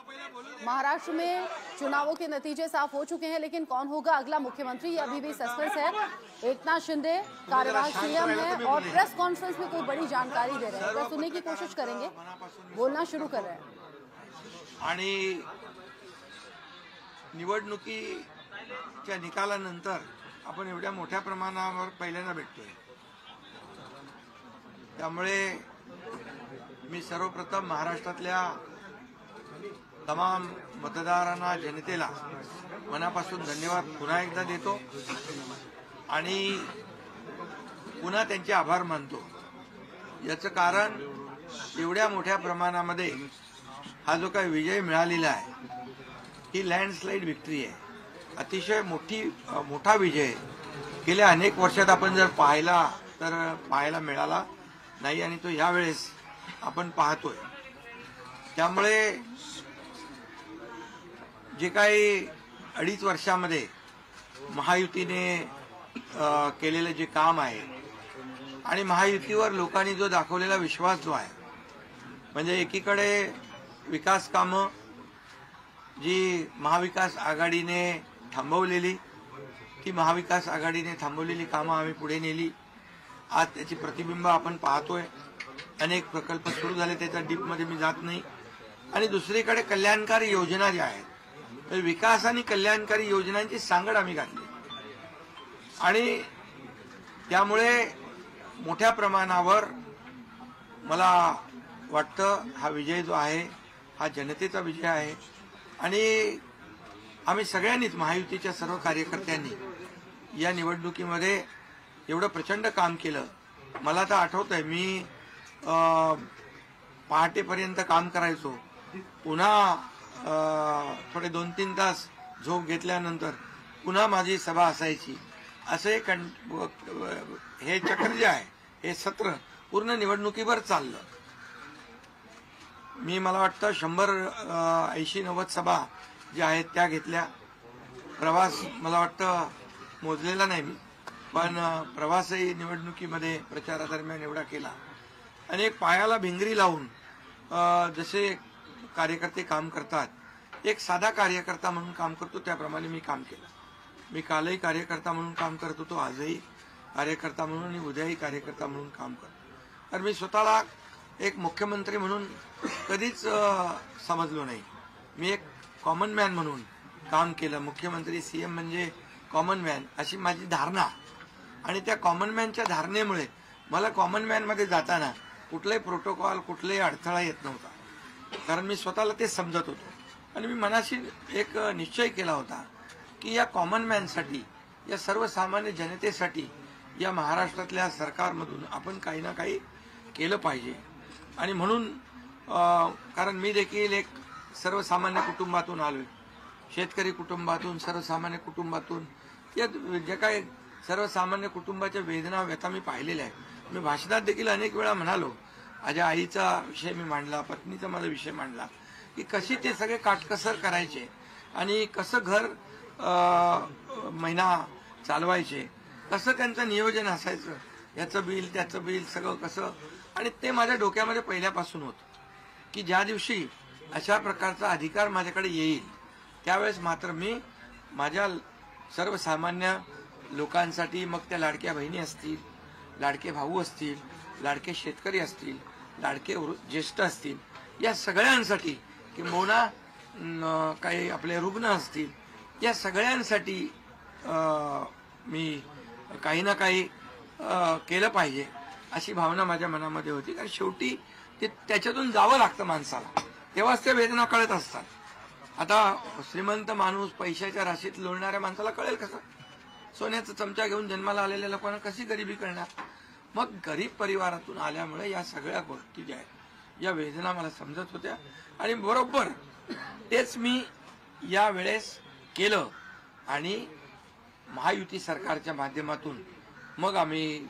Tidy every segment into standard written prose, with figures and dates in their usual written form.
महाराष्ट्र में चुनावों के नतीजे साफ हो चुके हैं, लेकिन कौन होगा अगला मुख्यमंत्री ये अभी भी सस्पेंस है। एकनाथ शिंदे कार्यवाहक सीएम है और प्रेस कॉन्फ्रेंस में कोई बड़ी जानकारी दे रहे हैं, तो सुनने की कोशिश करेंगे। बोलना शुरू कर रहे हैं। आणि निवडणुकीच्या निकालानंतर आपण एवढ्या मोठ्या प्रमाणावर पहिल्यांदा भेटतोय, त्यामुळे मी सर्वप्रथम महाराष्ट्रातल्या तमाम मतदारांना, जनतेला मनापासून धन्यवाद पुन्हा एकदा देतो आणि पुन्हा त्यांचे आभार मानतो। याचं कारण एवढ्या मोठ्या प्रमाणामध्ये हा जो काही विजय मिळालेला आहे ही लँडस्लाइड विक्ट्री आहे, अतिशय मोठा विजय गेल्या अनेक वर्षात आपण जर पाहायला मिळाला नाही आणि तो यावेळेस आपण पाहतोय। त्यामुळे जे काही 2.5 वर्षामध्ये महायुतीने केलेले जे काम आहे आणि महायुतीवर लोकांनी जो दाखवलेला विश्वास जो आहे, म्हणजे एकीकडे विकास कामं जी महाविकास आघाडीने थांबवलेली, ती महाविकास आघाडीने थांबवलेली कामं आम्ही पुढे नेली। आज त्याची प्रतिबिंब आपण पाहतोय, अनेक प्रकल्प सुरू झाले, त्याच्या डीपमध्ये मी जात नाही। आणि दुसरीकडे कल्याणकारी योजना ज्या आहेत, विकास आणि कल्याणकारी योजनांची सांगड आम्ही घातली आणि त्यामुळे मोठ्या प्रमाणावर मला वाटतं हा विजय जो आहे हा जनतेचा विजय आहे आणि आम्ही सगळ्यांनीच, महायुतीच्या सर्व कार्यकर्त्यांनी या निवडणुकीमध्ये एवढं प्रचंड काम केलं। मला तर आठवतंय मी पहाटेपर्यंत काम करायचो, पुन्हा थोडे 2-3 तास झोप घेतल्यानंतर पुन्हा माझी सभा असायची। असे हे चक्र जे आहे, हे सत्र पूर्ण निवडणुकीवर चाललं। मला वाटतं 180-90 सभा ज्या आहेत त्या घेतल्या। प्रवास मला वाटतं मोजलेला नाही मी, पण प्रवासही निवडणुकीमध्ये प्रचारादरम्यान एवढा केला। अनेक पायाला भिंगरी लावून जसे कार्यकर्ते काम करतात, एक साधा कार्यकर्ता म्हणून काम करतो त्याप्रमाणे मी काम केलं। मी कालही कार्यकर्ता म्हणून काम करत होतो, आजही कार्यकर्ता म्हणून आणि उद्याही कार्यकर्ता म्हणून काम करतो। तर मी स्वतःला एक मुख्यमंत्री म्हणून कधीच समजलो नाही, मी एक कॉमन मॅन म्हणून काम केलं। मुख्यमंत्री सीएम म्हणजे कॉमन मॅन अशी माझी धारणा, आणि त्या कॉमन मॅनच्या धारणेमुळे मला कॉमन मॅन मध्ये जाताना कुठलाही प्रोटोकॉल, कुठलाही अडथळा येत नव्हता, कारण मी स्वतःला ते समजत होतो। आणि मी मनाशी एक निश्चय केला होता की या कॉमन मॅनसाठी, या सर्वसामान्य जनतेसाठी या महाराष्ट्रातल्या सरकारमधून आपण काही ना काही केलं पाहिजे। आणि म्हणून कारण मी देखील एक सर्वसामान्य कुटुंबातून आलोय, शेतकरी कुटुंबातून, सर्वसामान्य कुटुंबातून, या जे काही सर्वसामान्य कुटुंबाच्या वेदना, व्यथा मी पाहिलेल्या आहेत। मी भाषणात देखील अनेक वेळा म्हणालो, माझ्या आईचा विषय मी मांडला, पत्नीचा माझा विषय मांडला की कशी ते सगळे काटकसर करायचे आणि कसं घर महिना चालवायचे, कसं त्यांचं नियोजन असायचं, याचं बिल त्याचं बिल सगळं कसं, आणि ते माझ्या डोक्यामध्ये पहिल्यापासून होतं की ज्या दिवशी अशा प्रकारचा अधिकार माझ्याकडे येईल त्यावेळेस मात्र मी माझ्या सर्वसामान्य लोकांसाठी, मग त्या लाडक्या बहिणी असतील, लाडके भाऊ असतील, लाडके शेतकरी असतील, लाडके ज्येष्ठ असतील, या सगळ्यांसाठी, किंबहुना काही आपले रुग्ण असतील, या सगळ्यांसाठी मी काही ना काही केलं पाहिजे अशी भावना माझ्या मनामध्ये होती। कारण शेवटी ते त्याच्यातून जावं लागतं माणसाला, तेव्हाच त्या वेदना कळत असतात। आता श्रीमंत माणूस, पैशाच्या राशीत लोळणाऱ्या माणसाला कळेल कसं? सोन्याचा चमचा घेऊन जन्माला आलेल्या लोकांना कशी गरिबी कळणार? मग गरीब परिवारातून आल्यामुळे या सगळ्या गोष्टी ज्या आहेत, या वेदना मला समजत होत्या आणि बरोबर तेच मी या वेळेस केलं। आणि महायुती सरकारच्या माध्यमातून मग आम्ही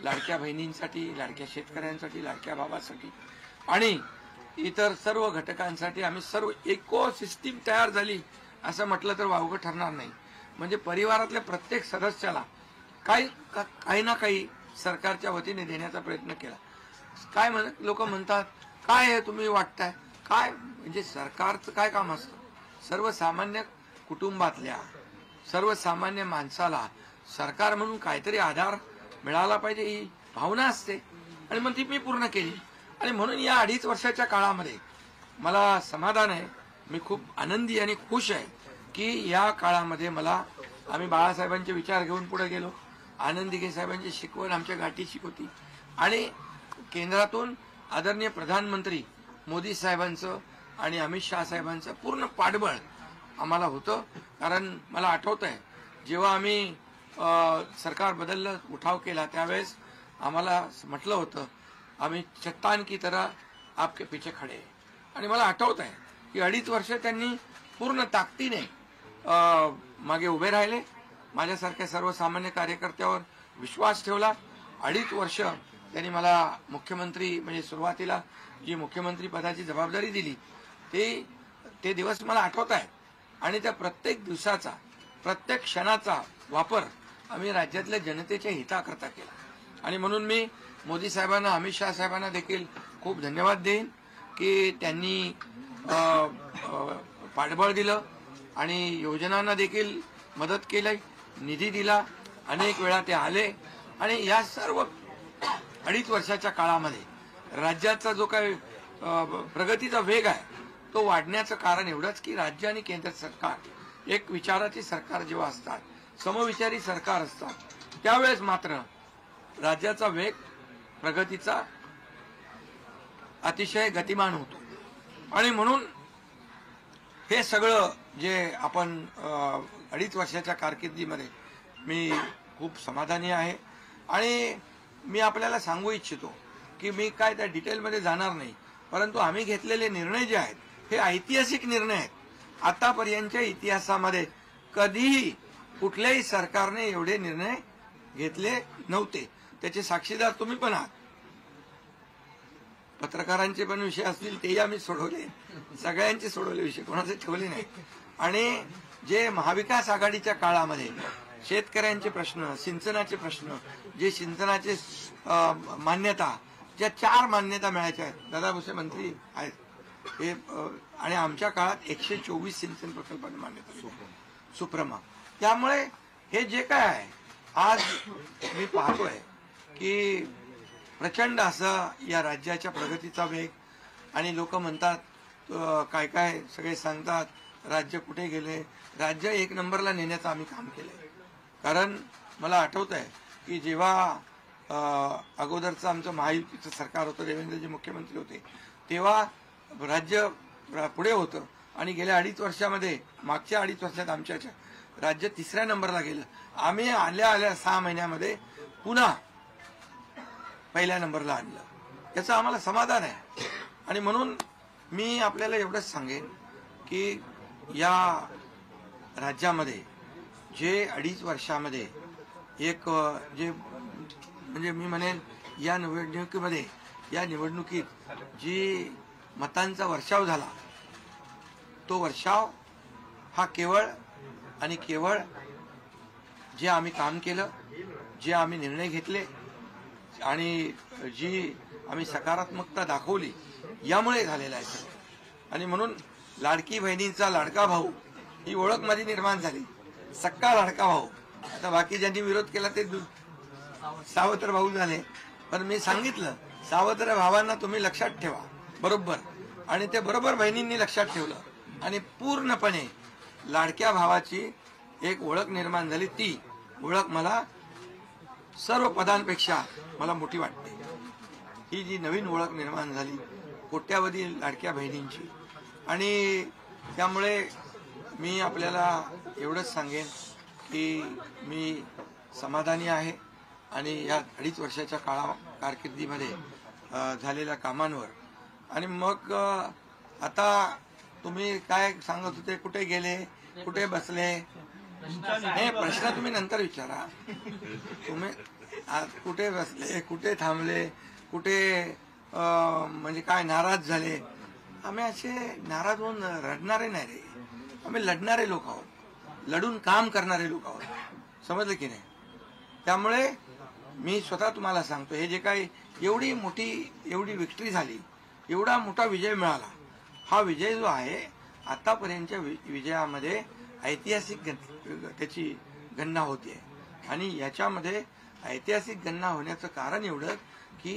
लाडक्या बहिणींसाठी, लाडक्या शेतकऱ्यांसाठी, लाडक्या भावासाठी आणि इतर सर्व घटकांसाठी आम्ही सर्व इकोसिस्टीम तयार झाली असं म्हटलं तर वावगं ठरणार नाही। म्हणजे परिवारातल्या प्रत्येक सदस्याला काही ना काही सरकारच्या वतीने देण्याचा प्रयत्न केला। काय लोक म्हणतात, काय हे तुम्ही वाटताय, काय म्हणजे सरकारचं काय काम असतं, सर्वसामान्य कुटुंबातल्या सर्वसामान्य माणसाला सरकार म्हणून काहीतरी आधार मिळाला पाहिजे ही भावना असते आणि मग ती मी पूर्ण केली. आणि म्हणून या 2.5 वर्षाच्या काळामध्ये मला समाधान आहे, मी खूप आनंदी आणि खुश आहे की या काळामध्ये आम्ही बाळासाहेबांचे विचार घेऊन पुढे गेलो. आनंद दिघे साहेबांची शिकवण आमच्या गाठीशी होती आणि केंद्रातून आदरणीय प्रधानमंत्री मोदी साहेबांचं आणि अमित शहा साहेबांचं पूर्ण पाठबळ आम्हाला होतं. कारण मला आठवत आहे जेव्हा आम्ही सरकार बदललं, उठाव केला, त्यावेळेस आम्हाला म्हटलं होतं आम्ही चट्टान की तरह आपके पीछे खडे. आणि मला आठवत आहे की 2.5 वर्ष त्यांनी पूर्ण ताकदीने मागे उभे राहिले, माझ्यासारख्या सर्वसामान्य कार्यकर्त्यावर विश्वास ठेवला. 2.5 वर्ष त्यांनी मला मुख्यमंत्री म्हणजे सुरुवातीला जी मुख्यमंत्री पदाची जबाबदारी दिली ते दिवस मला आठवत आहे. आणि त्या प्रत्येक दिवसाचा प्रत्येक क्षणाचा वापर आम्ही राज्यातल्या जनतेच्या हिताकरता केला. आणि म्हणून मी मोदी साहेबांना अमित शहा साहेबांना देखील खूप धन्यवाद देईन की त्यांनी पाठबळ दिलं आणि योजनांना देखील मदत केली, निधी दिला, अनेक वेळा ते आले. आणि या सर्व 2.5 वर्षाच्या काळामध्ये राज्याचा जो काही प्रगतीचा वेग आहे तो वाढण्याचं कारण एवढंच की राज्य आणि केंद्र सरकार एक विचाराची सरकार जेव्हा असतात, समविचारी सरकार असतात, त्यावेळेस मात्र राज्याचा वेग प्रगतीचा अतिशय गतिमान होतो. आणि म्हणून हे सगळं जे आपण 2.5 वर्षाच्या कारकिर्दीमध्ये मी खूप समाधानी आहे. आणि मी आपल्याला सांगू इच्छितो की मी काय त्या डिटेलमध्ये जाणार नाही, परंतु आम्ही घेतलेले निर्णय जे आहेत हे ऐतिहासिक निर्णय आहेत. आतापर्यंतच्या इतिहासामध्ये कधीही कुठल्याही सरकारने एवढे निर्णय घेतले नव्हते. त्याचे साक्षीदार तुम्ही पण आहात. पत्रकारांचे पण विषय असतील तेही आम्ही सोडवले, सगळ्यांचे सोडवले विषय, कोणाचे ठेवले नाही. आणि जे महाविकास आघाडीच्या काळामध्ये शेतकऱ्यांचे प्रश्न, सिंचनाचे प्रश्न, जे सिंचनाचे मान्यता, ज्या 4 मान्यता मिळायच्या आहेत, दादा भुसे मंत्री आहेत हे, आणि आमच्या काळात 124 सिंचन प्रकल्पांना मान्यता सुप्रमा. त्यामुळे हे जे काय आहे आज मी पाहतोय की प्रचंड असा या राज्याच्या प्रगतीचा वेग. आणि लोक म्हणतात काय काय सगळे सांगतात राज्य कुठे गेले, राज्य 1 नंबरला नेण्याचं आम्ही काम केलंय. कारण मला आठवत आहे की जेव्हा अगोदरचं आमचं महायुतीचं सरकार होतं, देवेंद्रजी मुख्यमंत्री होते, तेव्हा राज्य पुढे होतं आणि गेल्या 2.5 वर्षामध्ये, मागच्या 2.5 वर्षात आमच्या राज्य 3ऱ्या नंबरला गेलं. आम्ही आल्या 6 महिन्यामध्ये पुन्हा 1ल्या नंबरला आणलं. याचं आम्हाला समाधान आहे. आणि म्हणून मी आपल्याला एवढंच सांगेन की या राज्यामध्ये जे 2.5 वर्षामध्ये एक जे म्हणजे मी म्हणेन या निवडणुकीत जी मतांचा वर्षाव झाला, तो वर्षाव हा केवळ आणि केवळ जे आम्ही काम केलं, जे आम्ही निर्णय घेतले आणि जी आम्ही सकारात्मकता दाखवली यामुळे झालेला आहे. आणि म्हणून लाडकी बहिणींचा लाडका भाऊ ही ओळख माझी निर्माण झाली, सक्का लाडका भाऊ. आता बाकी ज्यांनी विरोध केला ते सावत्र भाऊ झाले, पण मी सांगितलं सावत्र भावांना तुम्ही लक्षात ठेवा बरोबर. आणि ते बरोबर बहिणींनी लक्षात ठेवलं आणि पूर्णपणे लाडक्या भावाची एक ओळख निर्माण झाली. ती ओळख मला सर्व पदांपेक्षा मला मोठी वाटते. ही जी नवीन ओळख निर्माण झाली कोट्यावधी लाडक्या बहिणींची. आणि त्यामुळे मी आपल्याला एवढंच सांगेन की मी समाधानी आहे आणि या 2.5 वर्षाच्या कारकिर्दीमध्ये झालेल्या कामांवर. आणि मग आता तुम्ही काय सांगत होते, कुठे गेले, कुठे बसले, हे प्रश्न तुम्ही नंतर विचारा. तुम्ही कुठे बसले, कुठे थांबले, कुठे म्हणजे काय नाराज झाले. आम्ही असे नाराज होऊन रडणारे नाही रे, आम्ही लढणारे लोक आहोत, लढून काम करणारे लोक आहोत. समजलं की नाही. त्यामुळे मी स्वतः तुम्हाला सांगतो, हे जे काही एवढी मोठी एवढी विक्ट्री झाली, एवढा मोठा विजय मिळाला, हा विजय जो आहे आतापर्यंतच्या विजयामध्ये ऐतिहासिक त्याची गणना होते आणि याच्यामध्ये ऐतिहासिक गणना होण्याचं कारण एवढं की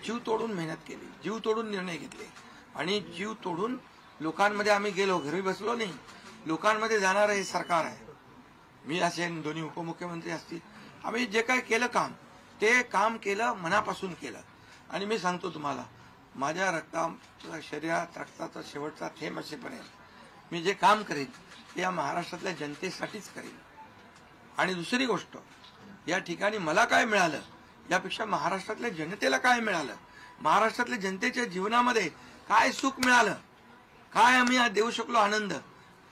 जीव तोडून मेहनत केली, जीव तोडून निर्णय घेतले आणि जीव तोडून लोकांमध्ये आम्ही गेलो, घरी बसलो नाही, लोकांमध्ये जाणारं हे सरकार आहे. मी असेन, दोन्ही उपमुख्यमंत्री असतील, आम्ही जे काय केलं काम ते काम केलं, मनापासून केलं. आणि मी सांगतो तुम्हाला, माझ्या शरीरात रक्ताचा शेवटचा थेंब असेपर्यंत मी जे काम करेन ते या महाराष्ट्रातल्या जनतेसाठीच करेन. आणि दुसरी गोष्ट, या ठिकाणी मला काय मिळालं यापेक्षा महाराष्ट्रातल्या जनतेला काय मिळालं, महाराष्ट्रातल्या जनतेच्या जीवनामध्ये काय सुख मिळालं, काय आम्ही आज देऊ शकलो आनंद,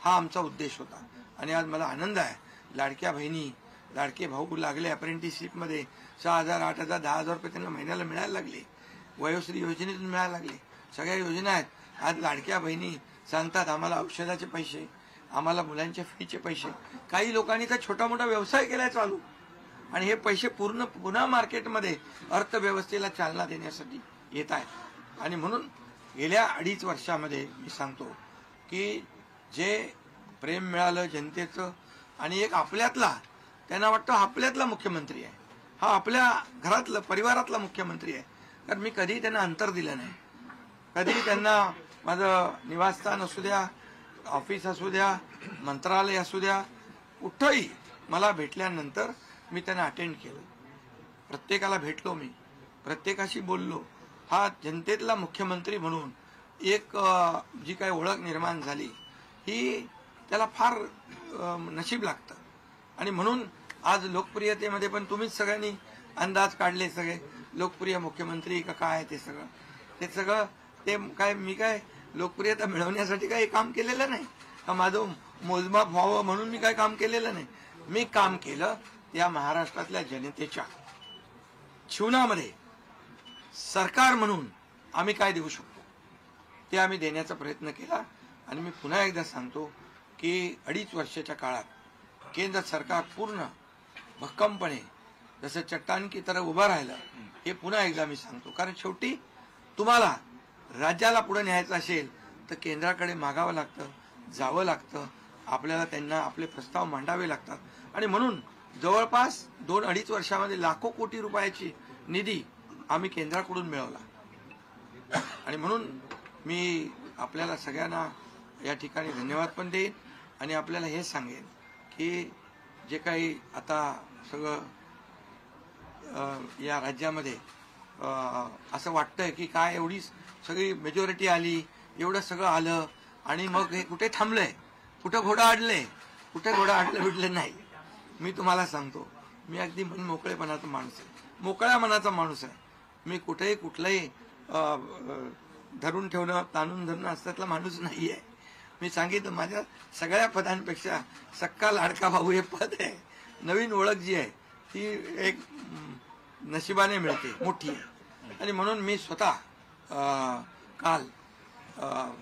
हा आमचा उद्देश होता. आणि आज मला आनंद आहे, लाडक्या बहिणी लाडके भाऊ लागले अप्रेंटिसशिपमध्ये, 6,000 8,000 10,000 रुपये त्यांना महिन्याला मिळायला लागले, वयोश्री योजनेतून मिळायला लागले, सगळ्या योजना आहेत. आज लाडक्या बहिणी सांगतात आम्हाला औषधाचे पैसे, आम्हाला मुलांच्या फीचे पैसे. काही लोकांनी तर छोटा मोठा व्यवसाय केलाय चालू आणि हे पैसे पुन्हा मार्केटमध्ये अर्थव्यवस्थेला चालना देण्यासाठी येत आहेत. आणि म्हणून गेल्या 2.5 वर्षामध्ये मी सांगतो की जे प्रेम मिळालं जनतेचं आणि एक आपल्यातला, त्यांना वाटतं आपल्यातला मुख्यमंत्री आहे, हा आपल्या घरातला परिवारातला मुख्यमंत्री आहे. कारण मी कधी त्यांना अंतर दिलं नाही, कधी त्यांना माझं निवासस्थान असू द्या, ऑफिस असू द्या, मंत्रालय असू द्या, कुठंही मला भेटल्यानंतर मी त्यांना अटेंड केलं, प्रत्येकाला भेटलो, मी प्रत्येकाशी बोललो. हा जनतेतला मुख्यमंत्री म्हणून एक जी काही ओळख निर्माण झाली ही त्याला फार नशीब लागतं. आणि म्हणून आज लोकप्रियतेमध्ये पण तुम्हीच सगळ्यांनी अंदाज काढले, सगळे लोकप्रिय मुख्यमंत्री का काय, ते सगळं ते काय, मी काय लोकप्रियता मिळवण्यासाठी काही काम केलेलं नाही, का माझं मोजमाप व्हावं म्हणून मी काय काम केलेलं नाही. मी काम केलं या महाराष्ट्रातल्या जनतेच्या जीवनामध्ये सरकार म्हणून आम्ही काय देऊ शकतो ते आम्ही देण्याचा प्रयत्न केला. आणि मी पुन्हा एकदा सांगतो की 2.5 वर्षाच्या काळात केंद्र सरकार पूर्ण भक्कमपणे जसं चट्टान की तरह उभं राहिलं, हे पुन्हा एकदा मी सांगतो. कारण शेवटी तुम्हाला राज्याला पुढे न्यायचं असेल तर केंद्राकडे मागावं लागतं, जावं लागतं, आपल्याला त्यांना आपले प्रस्ताव मांडावे लागतात. आणि म्हणून जवळपास 2-2.5 वर्षामध्ये लाखो कोटी रुपयाची निधी आम्ही केंद्राकडून मिळवला. आणि म्हणून मी आपल्याला सगळ्यांना या ठिकाणी धन्यवाद पण देईन आणि आपल्याला हे सांगेन की जे काही आता सगळं या राज्यामध्ये असं वाटतंय की काय एवढी सगळी मेजॉरिटी आली, एवढं सगळं आलं आणि मग हे कुठे थांबलंय, कुठं घोडं अडलंय, कुठे घोडं अडलं बिडलं नाही. मी तुम्हाला सांगतो, मी अगदी मन मोकळेपणाचा माणूस आहे, मोकळ्या मनाचा माणूस आहे. मी कुठेही कुठलंही धरून ठेवणं, ताणून धरणं असल्यातला माणूस नाही आहे. मी सांगितलं, माझ्या सगळ्या पदांपेक्षा सक्का लाडका भाऊ हे पद आहे. नवीन ओळख जी आहे ती एक नशिबाने मिळते, मोठी आहे. आणि म्हणून मी स्वतः काल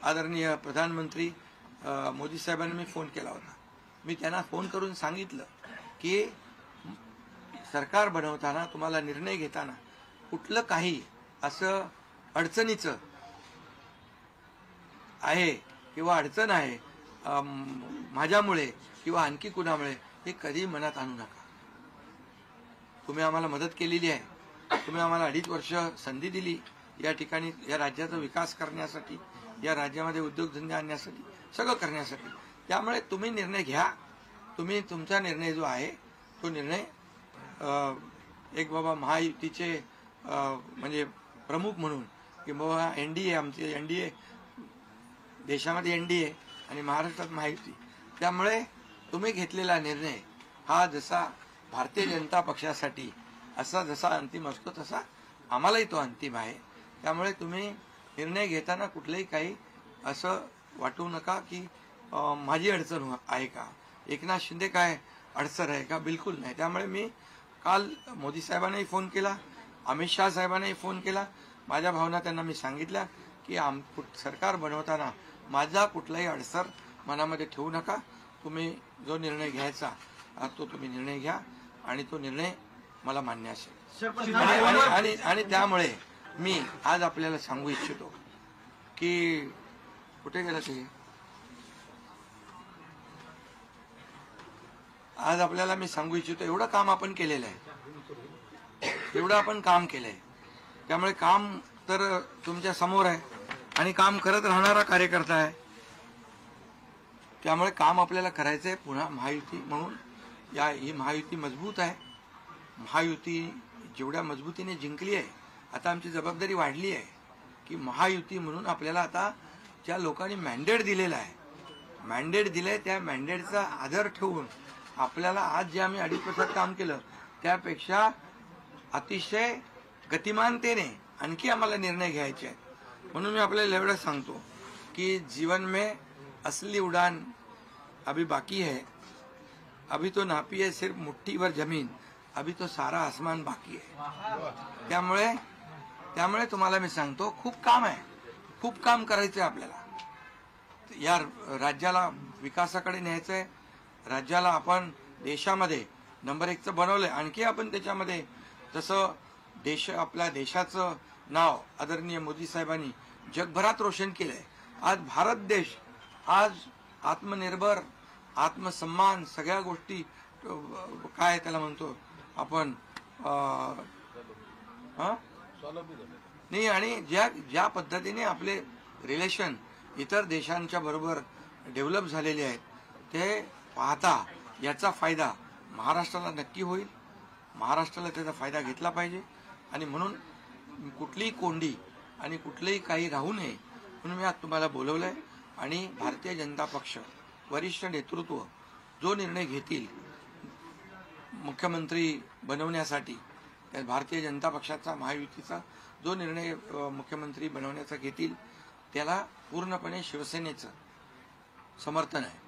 आदरणीय प्रधानमंत्री मोदी साहेबांना मी फोन केला होता. मी त्यांना फोन करून सांगितलं की सरकार बनवताना, तुम्हाला निर्णय घेताना कुठलं काही असं अडचणीचं आहे किंवा अडचण आहे माझ्यामुळे किंवा आणखी कुणामुळे, हे कधी मनात आणू नका. तुम्ही आम्हाला मदत केलेली आहे, तुम्ही आम्हाला 2.5 वर्ष संधी दिली या ठिकाणी या राज्याचा विकास करण्यासाठी, या राज्यामध्ये उद्योगधंदे आणण्यासाठी, सगळं करण्यासाठी. त्यामुळे तुम्ही निर्णय घ्या. तुम्ही तुमचा निर्णय जो आहे तो निर्णय एक बाबा महायुतीचे म्हणजे प्रमुख म्हणून की बाबा एनडीए, आमचे एनडीए, देशामध्ये एनडीए आणि महाराष्ट्रात महायुती, त्यामुळे तुम्ही घेतलेला निर्णय हा जसा भारतीय जनता पक्षासाठी असा जसा अंतिम असतो तसा आम्हालाही तो अंतिम आहे. त्यामुळे तुम्ही निर्णय घेताना कुठलंही काही असं वाटू नका की माझी अडचण आहे का, एकनाथ शिंदे काय अडचण आहे का, बिलकुल नाही. त्यामुळे मी काल मोदी साहेबांनाही फोन केला, अमित शाह साहेबांनाही फोन केला. माझ्या भावना त्यांना मी सांगितल्या की सरकार बनवताना माझा कुठलाही अडसर मनामध्ये ठेवू नका. तुम्ही जो निर्णय घ्यायचा तो तुम्ही निर्णय घ्या आणि तो निर्णय मला मान्य असेल. आणि त्यामुळे मी आज आपल्याला सांगू इच्छितो की कुठे गेला ते? आज आपल्याला मी सांगू इच्छितो, एवढं काम आपण केलेलं आहे, एवढं आपण काम केलंय. त्यामुळे काम तर तुमच्या समोर आहे आणि काम करत राहणारा कार्यकर्ता आहे. त्यामुळे काम आपल्याला करायचंय. पुन्हा महायुती म्हणून ही महायुती मजबूत आहे. महायुती जेवढ्या मजबूतीने जिंकली आहे, आता आमची जबाबदारी वाढली आहे की महायुती म्हणून आपल्याला आता ज्या लोकांनी मॅन्डेट दिलेला आहे, मॅन्डेट दिलंय, त्या मॅन्डेटचा आदर ठेवून आपल्याला आज जे आम्ही 2.5 वर्षात काम केलं त्यापेक्षा अतिशय गतिमानतेने आणखी आम्हाला निर्णय घ्यायचे आहेत. म्हणून मी आपल्याला एवढं सांगतो की जीवन में असली उड़ान अभी बाकी है. अभी तो नापी है सिर्फ मुट्ठी भर जमीन, अभी तो सारा आसमान बाकी है. त्यामुळे तुम्हाला मी सांगतो, खूप काम आहे, खूप काम करायचं आहे आपल्याला. या राज्याला विकासाकडे न्यायचंय. राज्याला आपण देशामध्ये नंबर 1 बनवलंय. आणखी आपण त्याच्यामध्ये जसं आपल्या देशाचं नाव आदरणीय मोदी साहेबांनी जगभरात रोशन केलंय. आज भारत देश आज आत्मनिर्भर, आत्मसन्मान, सगळ्या गोष्टी काय त्याला म्हणतो आपण नाही, आणि ज्या पद्धतीने आपले रिलेशन इतर देशांच्या बरोबर डेव्हलप झालेले आहेत ते पाहता याचा फायदा महाराष्ट्राला नक्की होईल. महाराष्ट्राला त्याचा फायदा घेतला पाहिजे आणि म्हणून कुठलीही कोंडी आणि कुठलेही काही राहू नये म्हणून मी आज तुम्हाला बोलवलंय. आणि भारतीय जनता पक्ष वरिष्ठ नेतृत्व जो निर्णय घेतील मुख्यमंत्री बनवण्यासाठी, त्या भारतीय जनता पक्षाचा महायुतीचा जो निर्णय मुख्यमंत्री बनवण्याचा घेतील त्याला पूर्णपणे शिवसेनेचं समर्थन आहे,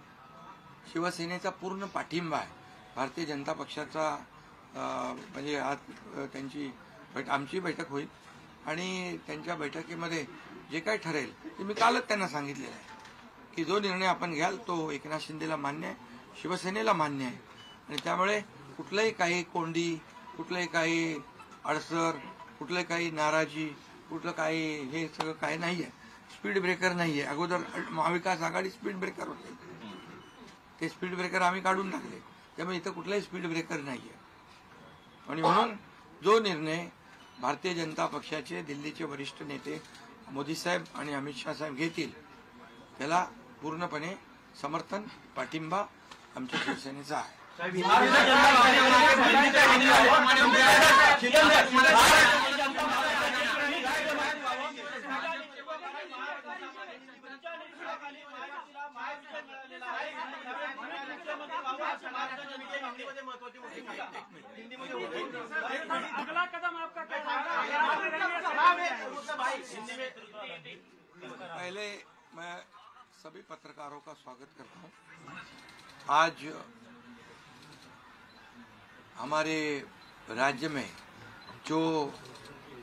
शिवसेनेचा पूर्ण पाठिंबा आहे. भारतीय जनता पक्षाचा म्हणजे आज आमची बैठक होईल आणि त्यांच्या बैठकीमध्ये जे काही ठरेल ते मी कालच त्यांना सांगितलेलं आहे की जो निर्णय आपण घ्याल तो एकनाथ शिंदेला मान्य आहे, शिवसेनेला मान्य आहे. आणि त्यामुळे कुठलंही काही कोंडी, कुठलंही काही अडसर, कुठलं काही नाराजी, कुठलं काही हे सगळं काही नाही आहे. स्पीड ब्रेकर नाही आहे. अगोदर महाविकास आघाडी स्पीड ब्रेकर होते, ते स्पीड ब्रेकर आम्ही काढून टाकले. त्यामुळे इथं कुठलाही स्पीड ब्रेकर नाही आहे. आणि म्हणून जो निर्णय भारतीय जनता पक्षाचे दिल्लीचे वरिष्ठ नेते मोदी साहेब आणि अमित शाह साहेब घेतील त्याला पूर्णपणे समर्थन, पाठिंबा आमच्या शिवसेनेचा आहे. अगला कदम आपका पहले मैं सभी पत्रकारों का स्वागत करता हूं. आज हमारे राज्य में जो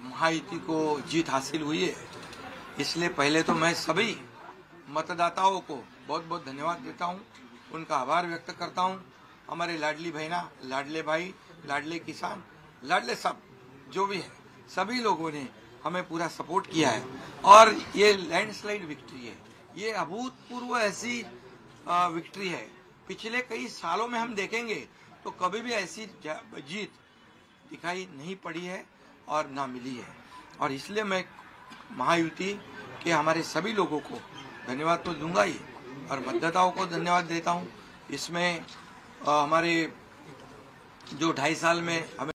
महायुति को जीत हासिल हुई है, इसलिए पहले तो मैं सभी मतदाताओं को बहुत बहुत धन्यवाद देता हूं, उनका आभार व्यक्त करता हूं. हमारे लाडली बहना, लाडले भाई, लाडले किसान, लाडले सब जो भी है, सभी लोगों ने हमें पूरा सपोर्ट किया है और ये लैंडस्लाइड विक्ट्री है. ये अभूतपूर्व ऐसी विक्ट्री है. पिछले कई सालों में हम देखेंगे तो कभी भी ऐसी जीत दिखाई नहीं पड़ी है और ना मिली है. और इसलिए मैं महायुति के हमारे सभी लोगों को धन्यवाद तो दूंगा ही और मतदाताओं को धन्यवाद देता हूं. इसमें हमारे जो 2.5 साल में हमें